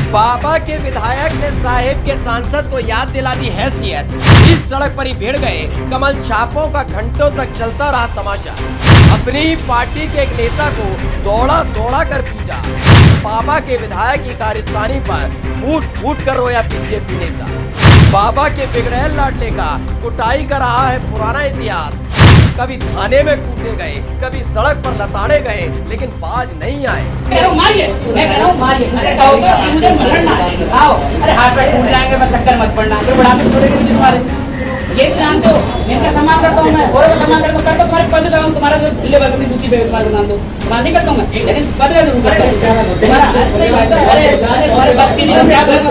बाबा के विधायक ने साहिब के सांसद को याद दिला दी हैसियत। इस सड़क पर ही भिड़ गए कमल छापों का घंटों तक चलता रहा तमाशा। अपनी ही पार्टी के एक नेता को दौड़ा दौड़ा कर पीटा। बाबा के विधायक की कारस्तानी पर फूट फूट कर रोया बीजेपी नेता। बाबा के बिगड़ैल लाडले का कुटाई कर रहा है पुराना इतिहास। कभी थाने में कूटे गए, कभी सड़क पर लताड़े गए, लेकिन बाज नहीं आए। अरे हाथ पैर टूट जाएंगे, मैं चक्कर मत पड़ना, बुढ़ापे छोड़ेंगे मुझे तुम्हारे। ये जानते हो, इनका सम्मान करता हूँ मैं, और सम्मान करता हूँ, तुम्हारे पद का तुम्हारा दिल्ली भर की जूती पे विश्वास बना दो, सम्मान नहीं करता हूँ मैं, लेकिन पद का जरूर करता हूँ तुम्हारा। तुम्हारे बस की नहीं, सुनेगा क्या तू?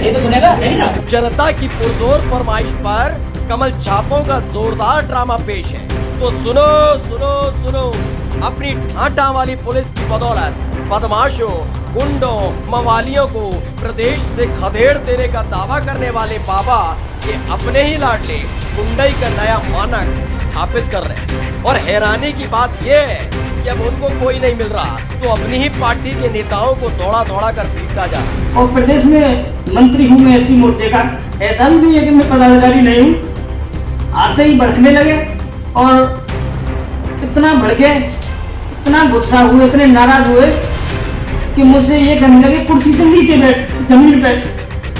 ये तो सुनेगा। जनता की पुरजोर फरमाइश पर कमल छापों का जोरदार ड्रामा पेश है, तो सुनो सुनो सुनो। अपनी ठाठा वाली पुलिस की बदौलत बदमाशों, गुंडों, मवालियों को प्रदेश से खदेड़ देने का दावा करने वाले बाबा ये अपने ही लाडले गुंडई का नया मानक स्थापित कर रहे हैं। और हैरानी की बात यह है कि अब उनको कोई नहीं मिल रहा तो अपनी ही पार्टी के नेताओं को दौड़ा दौड़ा कर पीटा जा रहा। और प्रदेश में मंत्री हूँ मैं ऐसी मोर्चे का, ऐसा भी नहीं है कि मैं पदाधिकारी नहीं हूँ। आते ही भड़कने लगे और इतना भड़के, इतना गुस्सा हुए, इतने नाराज हुए कि मुझसे ये कहने लगे कुर्सी से नीचे बैठ, जमीन पे।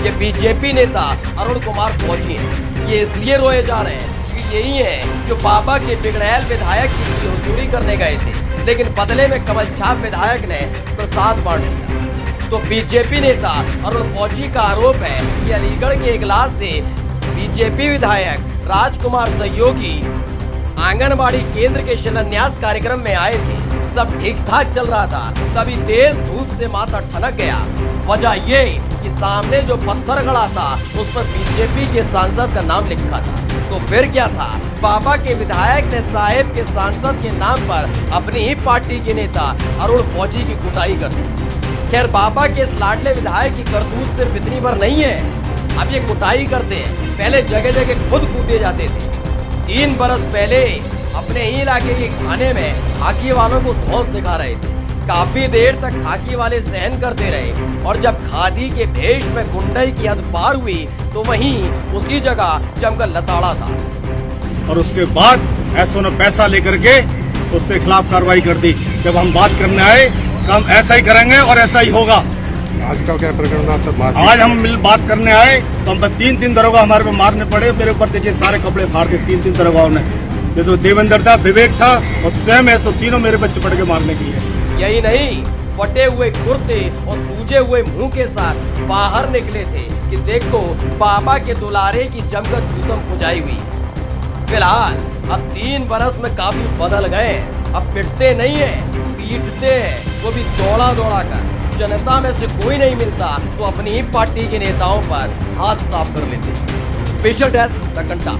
ये बीजेपी नेता अरुण कुमार फौजी हैं। ये इसलिए रोए जा रहे हैं कि यही है जो बाबा के बिगड़ैल विधायक की हुजूरी करने गए थे, लेकिन बदले में कमल छाप विधायक ने प्रसाद बांट दिया। तो बीजेपी नेता अरुण फौजी का आरोप है कि अलीगढ़ के इजलास से बीजेपी विधायक राजकुमार सहयोगी आंगनबाड़ी केंद्र के शिलान्यास कार्यक्रम में आए थे। सब ठीक ठाक चल रहा था, तभी तेज धूप से माथा ठनक गया। वजह ये कि सामने जो पत्थर गड़ा था उस पर बीजेपी के सांसद का नाम लिखा था। तो फिर क्या था, बाबा के विधायक ने साहिब के सांसद के नाम पर अपनी ही पार्टी के नेता अरुण फौजी की कुटाई कर दी। खैर, बाबा के इस लाडले विधायक की करतूत सिर्फ इतनी भर नहीं है, अब ये कुटाई करते हैं। पहले जगह जगह खुद कूटे जाते थे। 3 बरस पहले अपने ही इलाके के थाने में खाकी वालों को धौंस दिखा रहे थे। काफी देर तक खाकी वाले सहन करते रहे और जब खादी के भेष में गुंडई की हद पार हुई तो वहीं उसी जगह जमकर लताड़ा था। और उसके बाद एसओ ने पैसा लेकर के उसके खिलाफ कार्रवाई कर दी। जब हम बात करने आए तो हम ऐसा ही करेंगे और ऐसा ही होगा। आज का क्या प्रकरण था सर? आज हम मिल बात करने आए तो हम 3 दरोगा हमारे पे मारने पड़े। मेरे ऊपर देखिए सारे कपड़े फाड़ के 3 दरोगाओं ने, जैसे देवेंद्र था, विवेक था और स्वयं ऐसो तीनों मेरे बच्चे पड़ के मारने के लिए। यही नहीं, फटे हुए कुर्ते और सूजे हुए मुंह के साथ बाहर निकले थे कि देखो बाबा के दुलारे की जमकर जूतम पुजाई हुई। फिलहाल अब 3 बरस में काफी बदल गए। अब पिटते नहीं है, पीटते हैं, वो भी दौड़ा दौड़ा कर। जनता में से कोई नहीं मिलता तो अपनी ही पार्टी के नेताओं पर हाथ साफ कर लेते। स्पेशल डेस्क द घंटा।